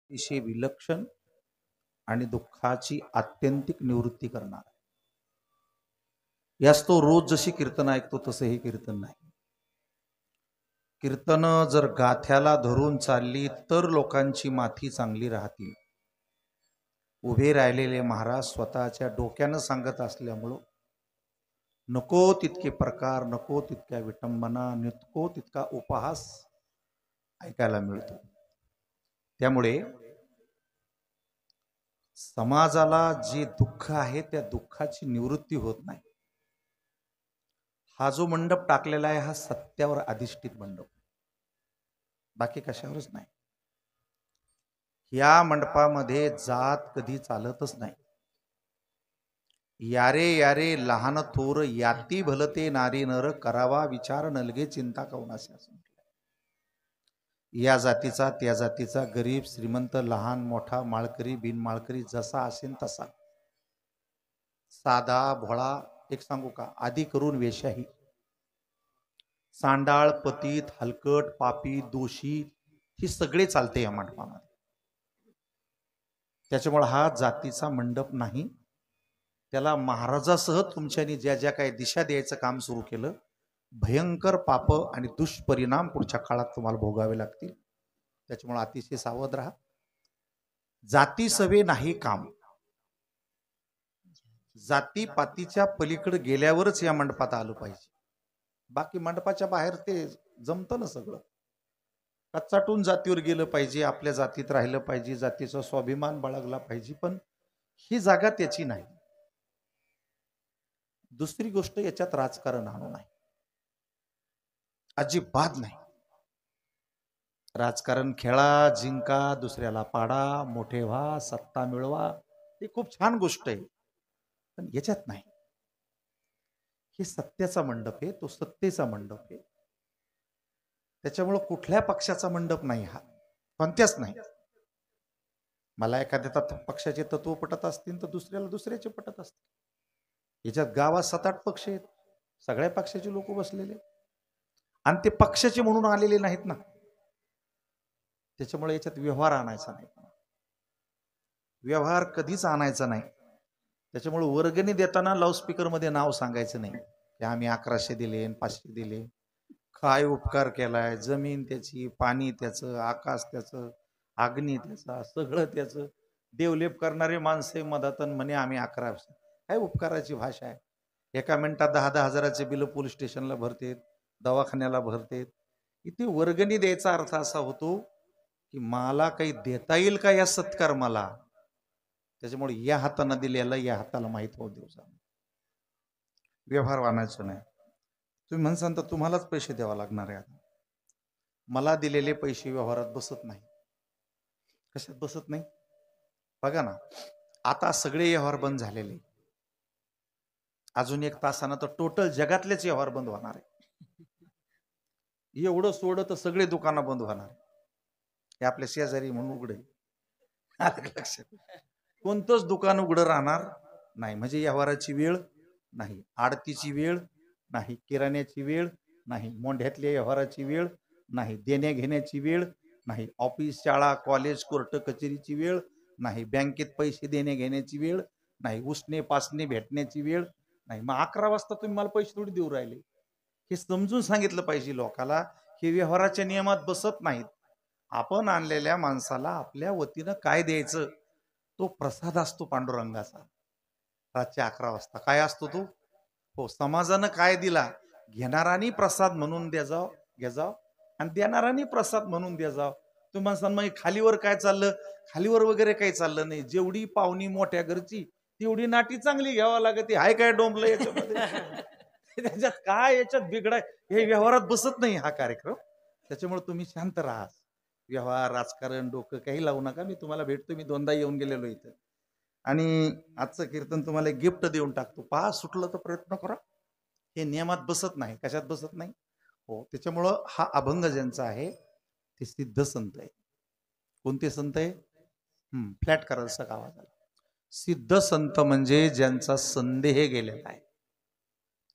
अतिशय विलक्षण आणि दुःखाची आत्यंतिक निवृत्ती करणार. यास तो रोज जशी कीर्तन ऐकतो तसे हे कीर्तन नाही. कीर्तन जर गाथ्याला धरून चालली तर लोकांची माथी चांगली राहतील. उभे राहिलेले महाराज स्वतःच्या डोक्यानं सांगत असल्यामुळं नको तितके प्रकार, नको तितक्या विटंबना, नको तितका उपहास ऐकायला मिळतो. त्यामुळे समाजाला जे दुःख आहे त्या दुःखाची निवृत्ती होत नाही. हा जो मंडप टाकलेला आहे हा सत्यावर अधिष्ठित मंडप, बाकी कशावरच नाही. या मंडपामध्ये जात कधी चालतच नाही. यारे यारे लहान थोर याती भलते नारी नर करावा विचार नलगे चिंता कवनासे असं म्हटलं. या जातीचा त्या जातीचा, गरीब श्रीमंत, लहान मोठा, माळकरी बिनमाळकरी जसा असेल तसा, साधा भोळा, एक सांगू का, आधी करून वेशाही, सांडाळ, पतित, हलकट, पापी, दोषी, ही सगळे चालते या मंडपामध्ये. त्याच्यामुळे हा जातीचा मंडप नाही. त्याला महाराजासह तुमच्यानी ज्या ज्या काही दिशा द्यायचं काम सुरू केलं, भयंकर पाप आणि दुष्परिणाम पुढच्या काळात तुम्हाला भोगावे लागतील. त्याच्यामुळे अतिशय सावध राहा. जाती सवे नाही काम. जातीपातीच्या पलीकडे गेल्यावरच या मंडपात आलं पाहिजे. बाकी मंडपाच्या बाहेर ते जमतं ना सगळं. कच्चाटून जातीवर गेलं पाहिजे, आपल्या जातीत राहिलं पाहिजे, जातीचा स्वाभिमान बाळगला पाहिजे, पण ही जागा त्याची नाही. दुसरी गोष्ट, याच्यात राजकारण आणू नाही, अजिबात नाही. राजकारण खेळा, जिंका, दुसऱ्याला पाडा, मोठे व्हा, सत्ता मिळवा, ही खूप छान गोष्ट आहे, पण याच्यात नाही. हे सत्याचा मंडप आहे, तो सत्तेचा मंडप आहे. त्याच्यामुळं कुठल्या पक्षाचा मंडप नाही हा, कोणत्याच नाही. मला एखाद्या पक्षाचे तत्व पटत असतील तर दुसऱ्याला दुसऱ्याचे पटत असतील. याच्यात गावात 7-8 पक्ष आहेत, सगळ्या पक्षाचे लोक बसलेले, आणि ते पक्षाचे म्हणून आलेले नाहीत ना. त्याच्यामुळे याच्यात व्यवहार आणायचा नाही, व्यवहार कधीच आणायचा नाही. त्याच्यामुळे वर्गणी देताना लाऊडस्पीकर मध्ये नाव सांगायचं नाही की आम्ही 1100 दिले 500 दिले. काय उपकार केलाय, जमीन त्याची, पाणी त्याचं, आकाश त्याचं, अग्नी त्याचा, सगळं त्याचं. देवलेप करणारे माणसे मधातन म्हणे आम्ही 1100. काय उपकाराची भाषा आहे. एका मिनिटात 10-10 हजाराचे बिल पोलीस स्टेशनला भरतेत, दवाखान्याला भरतेत. इथे वर्गणी द्यायचा अर्थ असा होतो की मला काही देता येईल का या सत्कर्माला. त्याच्यामुळे या हाताने दिलेला या हाताला माहित होऊ देऊ. व्यवहार आणायचं नाही. तुम्ही म्हणसान तर तुम्हालाच पैसे द्यावा लागणार आहे. मला दिलेले पैसे व्यवहारात बसत नाही. कशात बसत नाही बघा ना. आता सगळे व्यवहार बंद झालेले, अजून 1 तासानं तर टोटल जगातलेच व्यवहार बंद होणार आहे. एवढं सोडं तर सगळे दुकानं बंद होणार. हे आपल्या शेजारी म्हणून उघडे, लक्षात, कोणतंच दुकान उघडं राहणार नाही. म्हणजे व्यवहाराची वेळ नाही, आडतीची वेळ नाही, किराण्याची वेळ नाही, मोंढ्यातल्या व्यवहाराची वेळ नाही, देण्या घेण्याची वेळ नाही, ऑफिस, शाळा, कॉलेज, कोर्ट कचेरीची वेळ नाही, बँकेत पैसे देण्या घेण्याची वेळ नाही, उसने पासने भेटण्याची वेळ नाही. मग 11 वाजता तुम्ही मला पैसे थोडी देऊ राहिले, हे समजून सांगितलं पाहिजे लोकाला. हे व्यवहाराच्या नियमात बसत नाहीत. आपण आणलेल्या माणसाला आपल्या वतीनं काय द्यायचं, तो प्रसाद असतो पांडुरंगाचा. रातच्या 11 वाजता काय असतो तो, हो, समाजानं काय दिला, घेणारानी प्रसाद म्हणून द्या जाव, घ्या जाव, आणि देणारानी प्रसाद म्हणून द्या जाव. तुम्ही म्हणसान मग खालीवर काय चाललं, खालीवर वगैरे काही चाललं नाही. जेवढी पाहुणी मोठ्या घरची तेवढी नाटी चांगली घ्यावा लागते. हाय काय डोंबलं याच्यामध्ये. त्याच्यात काय, याच्यात बिघडाय, हे व्यवहारात बसत नाही हा कार्यक्रम. त्याच्यामुळे तुम्ही शांत राहा. व्यवहार, राजकारण डोकं काही लावू नका. मी तुम्हाला भेटतो, मी 2दा येऊन गेलेलो इथं, आणि आजचं कीर्तन तुम्हाला गिफ्ट देऊन टाकतो. पहा, सुटलं तर प्रयत्न करा. हे नियमात बसत नाही. कशात बसत नाही, हो. त्याच्यामुळं हा अभंग ज्यांचा आहे ते सिद्ध संत आहे. कोणते संत आहे, फ्लॅट करायला सगळा आवाज आला. सिद्ध संत म्हणजे ज्यांचा संदेह गेलेला आहे.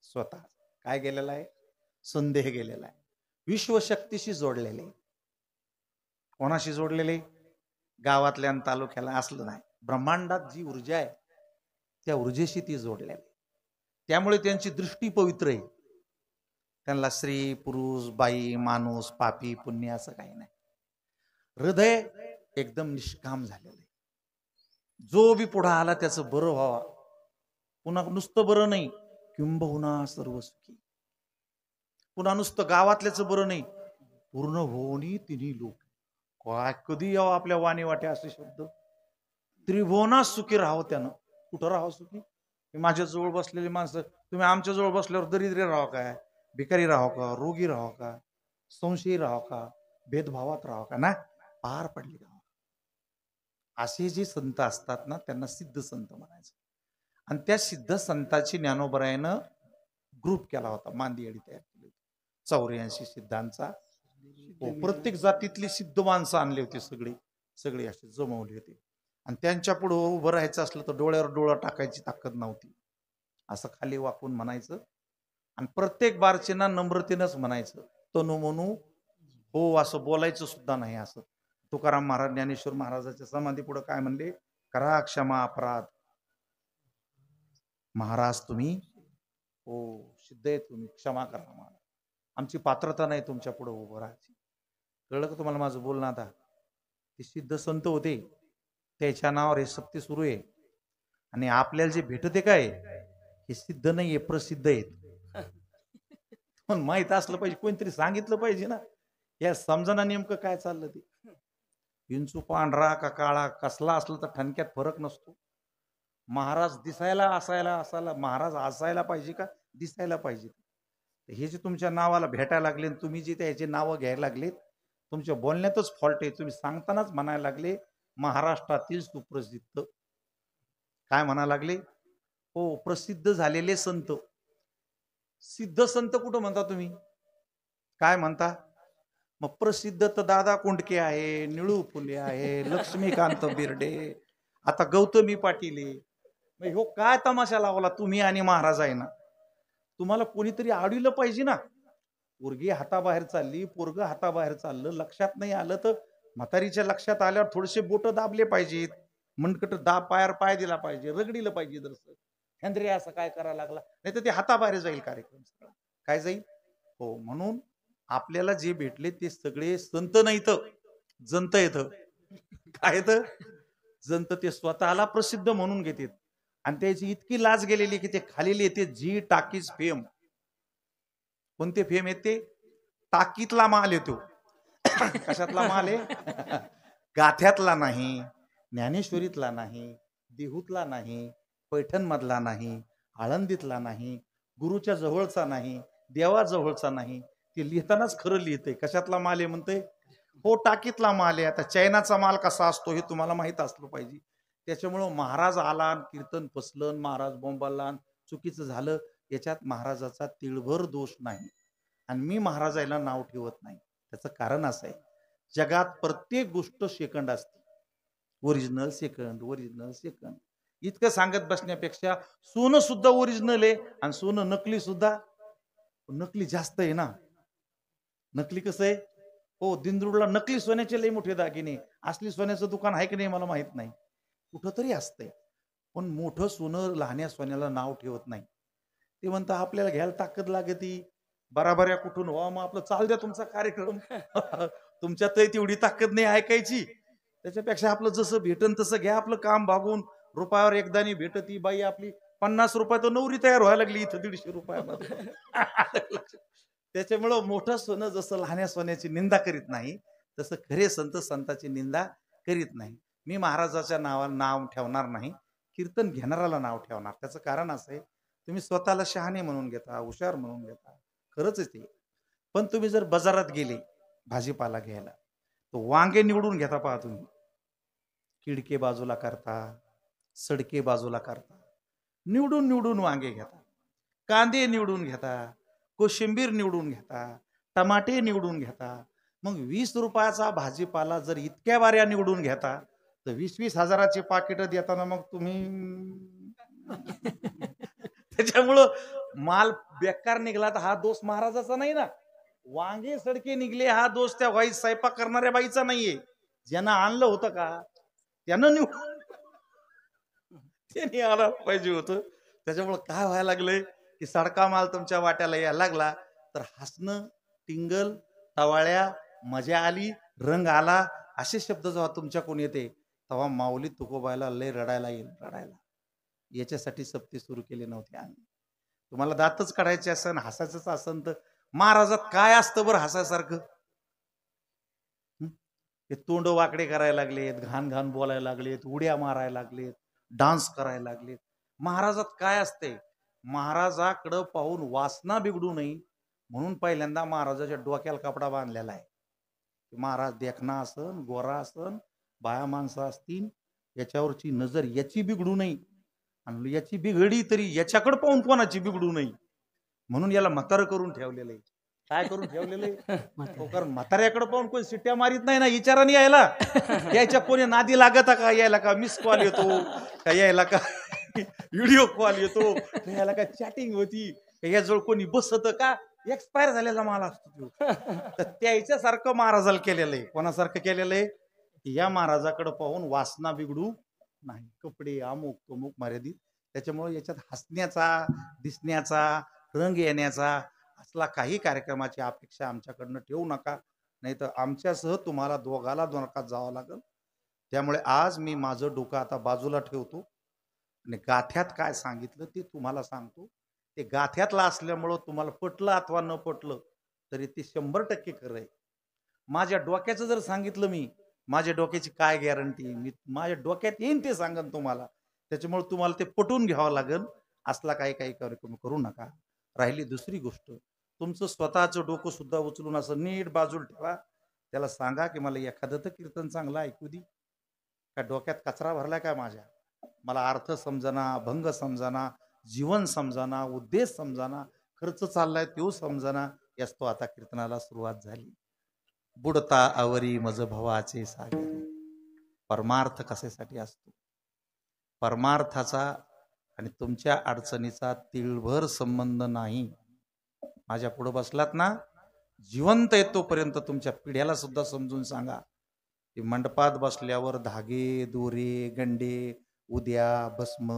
स्वतः काय गेलेला आहे, संदेह गेलेला आहे. विश्वशक्तीशी जोडलेले. कोणाशी जोडलेले, गावातल्या आणि तालुक्याला असलं नाही. ब्रह्मांडात जी ऊर्जा आहे त्या ऊर्जेशी ती जोडलेली, त्यामुळे त्यांची दृष्टी पवित्र आहे. त्यांना स्त्री पुरुष बाई माणूस पापी पुण्य असं काही नाही. हृदय एकदम निष्काम झालेलं आहे. जो बी पुढे आला त्याचं बरं व्हावा, पुन्हा नुसतं बरं नाही किंबहुना सर्व सुखी, पुन्हा नुसतं गावातल्याचं बरं नाही पूर्ण होणी तिन्ही लोक. काय कधी यावं आपल्या वाणी वाटे असे शब्द. त्रिभुवनात सुखी राहावं त्यानं. कुठं राहावं सुखी? माझ्या जवळ बसलेली माणसं, तुम्ही आमच्या जवळ बसल्यावर दरिद्री राहावं काय, भिकारी राहावं का, रोगी राहावं का, संशयी राहावं का, भेदभावात राहावं का ना, पार पडली राहावं. असे जे संत असतात ना त्यांना सिद्ध संत म्हणायचं. आणि त्या सिद्ध संताची ज्ञानोबरायानं ग्रुप केला होता, मांदियाडी तयार केली होती 84 सिद्धांचा. प्रत्येक जातीतली सिद्ध माणसं आणली होती, सगळे असे जमवले होते. आणि त्यांच्या पुढे उभं राहायचं असलं तर डोळ्यावर डोळा टाकायची ताकद नव्हती, असं खाली वाकून म्हणायचं. आणि प्रत्येक बारचेना नम्रतेनंच म्हणायचं, तनु मनू हो असं बोलायचं सुद्धा नाही. असं तुकाराम महाराज ज्ञानेश्वर महाराजाच्या समाधी पुढे काय म्हणले, करा क्षमा अपराध महाराज, तुम्ही हो सिद्ध आहे, तुम्ही क्षमा करा मला, आमची पात्रता नाही तुमच्या पुढे उभं राहायची. कळलं का तुम्हाला माझं बोलणं? आता ते सिद्ध संत होते, त्याच्या नावावर हे सत्य सुरू आहे. आणि आपल्याला जे भेटते काय हे सिद्ध नाहीये, प्रसिद्ध आहेत. पण माहित असलं पाहिजे, कोणतरी सांगितलं पाहिजे ना, या समजना नेमकं काय चाललं ते. विंचू पांढरा का काळा कसला असलं तर ठणक्यात फरक नसतो. महाराज दिसायला असायला महाराज असायला पाहिजे का दिसायला पाहिजे? हे जे तुमच्या नावाला भेटायला लागले, तुम्ही जे त्याचे नावं घ्यायला लागलेत, तुमच्या बोलण्यातच फॉल्ट आहे. तुम्ही सांगतानाच म्हणायला लागले महाराष्ट्रातील सुप्रसिद्ध, काय म्हणायला लागले? हो प्रसिद्ध झालेले संत. सिद्ध संत कुठं म्हणता तुम्ही? काय म्हणता? मग प्रसिद्ध तर दादा कोंडके आहे, निळू फुले आहे, लक्ष्मीकांत बिर्डे, आता गौतमी पाटील आहे. हो काय तमाशा लावला तुम्ही आणि महाराज आहे ना. तुम्हाला कोणीतरी आडविलं पाहिजे ना. पोरगी हाताबाहेर चालली, पोरग हाताबाहेर चाललं, लक्षात नाही आलं तर म्हातारीच्या लक्षात आल्यावर थोडेसे बोट दाबले पाहिजेत, मनकट पायावर पाय दिला पाहिजे, रगडीलं पाहिजे. जसं हेंद्रे असं काय करायला लागला, नाही तर ते हाताबाहेर जाईल कार्यक्रम सगळा. काय जाईल? हो, म्हणून आपल्याला जे भेटले ते सगळे संत नाहीत, जंत येत. काय येत? जंत. ते स्वतःला प्रसिद्ध म्हणून घेतात आणि त्याची इतकी लाज गेलेली की ते खालील येते जी टाकीज फेम. कोणते फेम येते? टाकीतला माल येतो. कशातला माल आहे? गाथ्यातला नाही, ज्ञानेश्वरीतला नाही, देहूतला नाही, पैठण मधला नाही, आळंदीतला नाही, गुरुच्या जवळचा नाही, देवाजवळचा नाही. ते लिहितानाच खरं लिहितंय. कशातला माल आहे म्हणतंय? हो टाकीतला माल आहे. आता चैनाचा माल कसा असतो हे तुम्हाला माहित असलं पाहिजे. त्याच्यामुळं महाराज आला, कीर्तन फसलं, महाराज बोंबाला, चुकीचं झालं, याच्यात महाराजाचा तिळभर दोष नाही. आणि मी महाराजाला नाव ठेवत नाही. त्याचं कारण असं आहे, जगात प्रत्येक गोष्ट सेकंड असते. Original second, original second. इतकं सांगत बसण्यापेक्षा सोनं सुद्धा ओरिजिनल आहे आणि सोनं नकली सुद्धा. नकली जास्त आहे ना. नकली कसं आहे? हो दिंदरूडला नकली सोन्याचे लई मोठे दागिने, असली सोन्याचं दुकान आहे की नाही मला माहित नाही, कुठंतरी असतंय. पण मोठं सोनं लहान्या सोन्याला नाव ठेवत नाही. ते म्हणतात आपल्याला घ्यायला ताकद लागती, बराबऱ्या कुठून व्हा, मग आपलं चाल द्या तुमचा कार्यक्रम. तुमच्यात तेवढी ताकद नाही ऐकायची, त्याच्यापेक्षा आपलं जसं भेटन तसं घ्या, आपलं काम भागून. रुपयावर एकदानी भेटती बाई आपली 50 रुपये तर नवरी तयार व्हायला लागली इथं 150 रुपयामध्ये. त्याच्यामुळं मोठं सोनं जसं लहान्या सोन्याची निंदा करीत नाही, तसं खरे संत संताची निंदा करीत नाही. मी महाराजाच्या नावाला नाव ठेवणार नाही, कीर्तन घेणाऱ्याला नाव ठेवणार. त्याचं कारण असं आहे, तुम्ही स्वतःला शहाणे म्हणून घेता, हुशार म्हणून घेता, खरंच आहे ते. पण तुम्ही जर बाजारात गेले भाजीपाला घ्यायला तर वांगे निवडून घेता पहा तुम्ही. किडके बाजूला करता, सडके बाजूला करता, निवडून निवडून वांगे घेता. कांदे निवडून घेता, कोशिंबीर निवडून घेता, टमाटे निवडून घेता. मग 20 रुपयाचा भाजीपाला जर इतक्या बाऱ्या निवडून घेता तर 20-20 हजाराची पाकिटं देताना मग तुम्ही. त्याच्यामुळं माल बेकार निघाला तर हा दोष महाराजाचा नाही ना. वांगे सडके निघले हा दोष त्या वाईट स्वयंपाक करणाऱ्या बाईचा नाहीये, ज्यांना आणलं होतं का त्यानं निवडून त्यांनी आला पाहिजे होतं. त्याच्यामुळे काय व्हायला लागलंय की सडका माल तुमच्या वाट्याला यायला लागला तर हसणं, टिंगल, टवाळ्या, मजा आली, रंग आला असे शब्द जेव्हा तुमच्याकडून येते तेव्हा माऊली तुकोबायला लय रडायला येईल. रडायला याच्यासाठी सप्ते सुरू केले नव्हते आम्ही. तुम्हाला दातच काढायचे असन, हसायचंच असन तर महाराजात काय असतं बरं हसायसारखं? ते तोंड वाकडे करायला लागलेत, घाण घाण बोलायला लागलेत, उड्या मारायला लागलेत, डान्स करायला लागलेत. महाराजात काय असते? महाराजाकडं पाहून वासना बिघडू नये म्हणून पहिल्यांदा महाराजाच्या डोक्याला कपडा बांधलेला आहे. महाराज देखना असन, गोरा असन, बाया माणसं असतील याच्यावरची नजर याची बिघडू नये आणि याची बिघडी तरी याच्याकडे पाहून कोणाची बिघडू नये म्हणून याला म्हातारं करून ठेवलेलं आहे. काय करून ठेवलेलं आहे? कारण म्हाताऱ्याकडे पाहून कोणी सिट्ट्या मारित नाही ना विचाराने यायला. यायच्या कोणी नादी लागत का? यायला का मिस कॉल येतो का? यायला का व्हिडिओ कॉल येतो? यायला का चॅटिंग होती? याजवळ कोणी बसत का? एक्सपायर झालेला माल असतो तर त्याच्यासारखं महाराजाला केलेलं आहे. कोणासारखं केलेलं आहे? या महाराजाकडे पाहून वासना बिघडू नाही. कपडे अमुक तमुक मर्यादित. त्याच्यामुळे याच्यात हसण्याचा, दिसण्याचा, रंग येण्याचा असला काही कार्यक्रमाची अपेक्षा आमच्याकडनं ठेवू नका, नाही तर आमच्यासह तुम्हाला दोघाला नरकात जावं लागेल. त्यामुळे आज मी माझं डोकं आता बाजूला ठेवतो आणि गाथ्यात काय सांगितलं ते तुम्हाला सांगतो. ते गाथ्यातला असल्यामुळं तुम्हाला पटलं अथवा न पटलं तरी ते 100% खरं आहे. माझ्या डोक्याचं जर सांगितलं मी, माझ्या डोक्याची काय गॅरंटी? मी माझ्या डोक्यात येईन ते सांगन तुम्हाला. त्याच्यामुळे तुम्हाला ते पटवून घ्यावं लागेल. असला काही कार्यक्रम करू नका. राहिली दुसरी गोष्ट, तुमचं स्वतःचं डोकं सुद्धा उचलून असं नीट बाजूला ठेवा. त्याला सांगा की मला एखादं तर कीर्तन चांगलं ऐकू दे. का डोक्यात कचरा भरलाय काय माझ्या? मला अर्थ समजना, भंग समजना, जीवन समजाना, उद्देश समजाना, खर्च चाललाय तो समजाना. याच तो आता कीर्तनाला सुरुवात झाली. बुडता आवरी मज भवाचे सागर. परमार्थ कशासाठी असतो? परमार्थाचा आणि तुमच्या अडचणीचा तिळभर संबंध नाही. माझ्या पुढे बसलात ना, जिवंत येतोपर्यंत तुमच्या पिढ्याला सुद्धा समजून सांगा की मंडपात बसल्यावर धागे, दोरे, गंडे, उद्या, भस्म,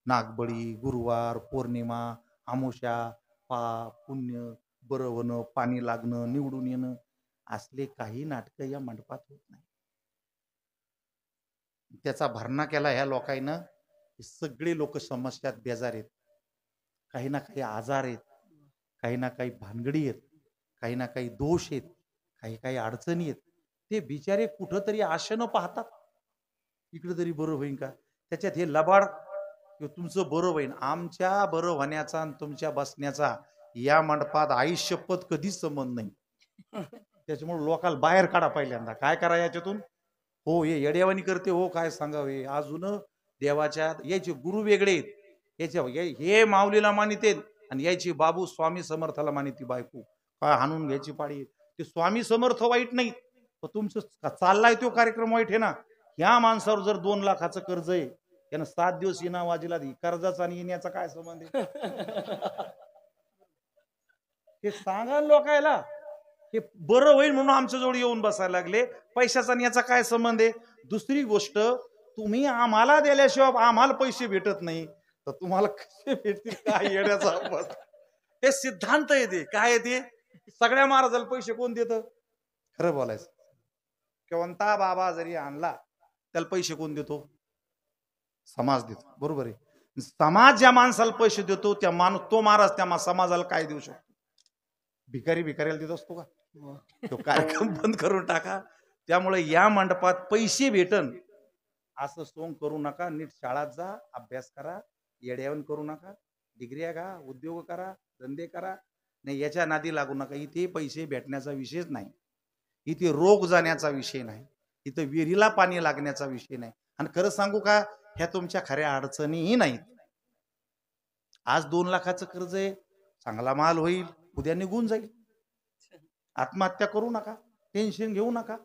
नागबळी, गुरुवार, पौर्णिमा, अमावस्या, पाप, पुण्य, बरं होणं, पाणी लागणं, निवडून येणं असले काही नाटकं या मंडपात होत नाही. त्याचा भरणा केला ह्या लोकांना. सगळे लोक समस्यात बेजार आहेत. काही ना काही आजार आहेत, काही ना काही भानगडी आहेत, काही ना काही दोष आहेत, काही काही अडचणी आहेत. ते बिचारे कुठंतरी आशेनं पाहतात इकडे तरी बरं होईल का. त्याच्यात हे लबाड तुमचं बरं होईल. आमच्या बरं होण्याचा आणि तुमच्या बसण्याचा या मंडपात आयुष्यपत कधीच संबंध नाही. त्याच्यामुळे लोकांना बाहेर काढा पहिल्यांदा. काय करा याच्यातून? हो हे येड्यावानी करते हो, काय सांगावे. अजून देवाच्या याचे गुरु वेगळे आहेत. याच्या हे माऊलीला मानितेत आणि यायची बाबू स्वामी समर्थाला मानिती बायको. काय हाणून घ्यायची पाळी. ते स्वामी समर्थ वाईट नाही, तर तुमचं चाललाय तो कार्यक्रम वाईट आहे ना. ह्या माणसावर जर 2 लाखाचं कर्ज आहे, त्यानं 7 दिवस येणं वाजीला कर्जाचा आणि येण्याचा काय संबंध आहे? हे सांगा लोकायला. हे बरं होईल म्हणून आमच्या जवळ येऊन बसायला लागले. पैशाचा आणि याचा काय संबंध आहे? दुसरी गोष्ट, तुम्ही आम्हाला दिल्याशिवाय आम्हाला पैसे भेटत नाही तर तुम्हाला कसे भेटतील? काय येण्याचा अभ्यास. हे सिद्धांत येते. काय येते? सगळ्या महाराजाला पैसे कोण देतं? खरं बोलायचं, कोणता बाबा जरी आणला त्याला पैसे कोण देतो? समाज देतो. बरोबर आहे. समाज ज्या माणसाला पैसे देतो त्या माणूस तो महाराज त्या समाजाला काय देऊ शकतो? भिकारी भिकाऱ्याला देत असतो का? तो कार्यक्रम बंद करून टाका. त्यामुळे या मंडपात पैसे भेटन असं सोंग करू नका. नीट शाळात जा, अभ्यास करा, येड्यावन करू नका. डिग्र्या घ्या, उद्योग करा, धंदे करा. नाही याच्या नादी लागू नका. इथे पैसे भेटण्याचा विषयच नाही. इथे रोग जाण्याचा विषय नाही. इथे विहिरीला पाणी लागण्याचा विषय नाही. आणि खरं सांगू का, ह्या तुमच्या खऱ्या अडचणीही नाहीत. आज 2 लाखाचं कर्ज आहे, चांगला माल होईल, उद्या निघून जाईल. आत्महत्या करू नका, टेन्शन घेऊ नका.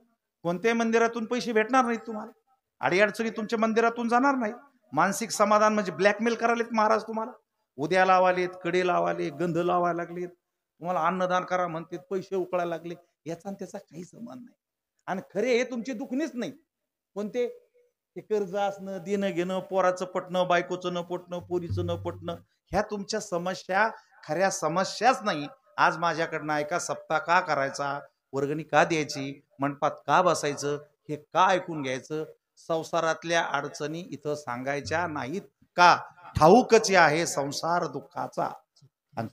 कोणत्याही मंदिरातून पैसे भेटणार नाहीत तुम्हाला. अडीअडचणी तुमच्या मंदिरातून जाणार नाहीत. मानसिक समाधान म्हणजे ब्लॅकमेल करायलेत महाराज तुम्हाला. उद्या लावालेत, कडे लावाले, गंध लावायला लागलेत, तुम्हाला अन्नदान करा म्हणते, पैसे उकळायला लागले. याचा आणि त्याचा काही संबंध नाही. आणि खरे हे तुमची दुखणीच नाही. कोणते? हे कर्ज असणं, देणं घेणं, पोराचं पटणं, बायकोचं न पटणं, पोरीचं न पटणं, ह्या तुमच्या समस्या खऱ्या समस्याच नाही. आज माझ्याकडनं ऐका, सप्ताह का करायचा, वर्गणी का द्यायची, मंडपात का बसायचं, हे का ऐकून घ्यायचं, संसारातल्या अडचणी इथं सांगायच्या नाहीत का? ठाऊकच आहे संसार दुःखाचा. आणि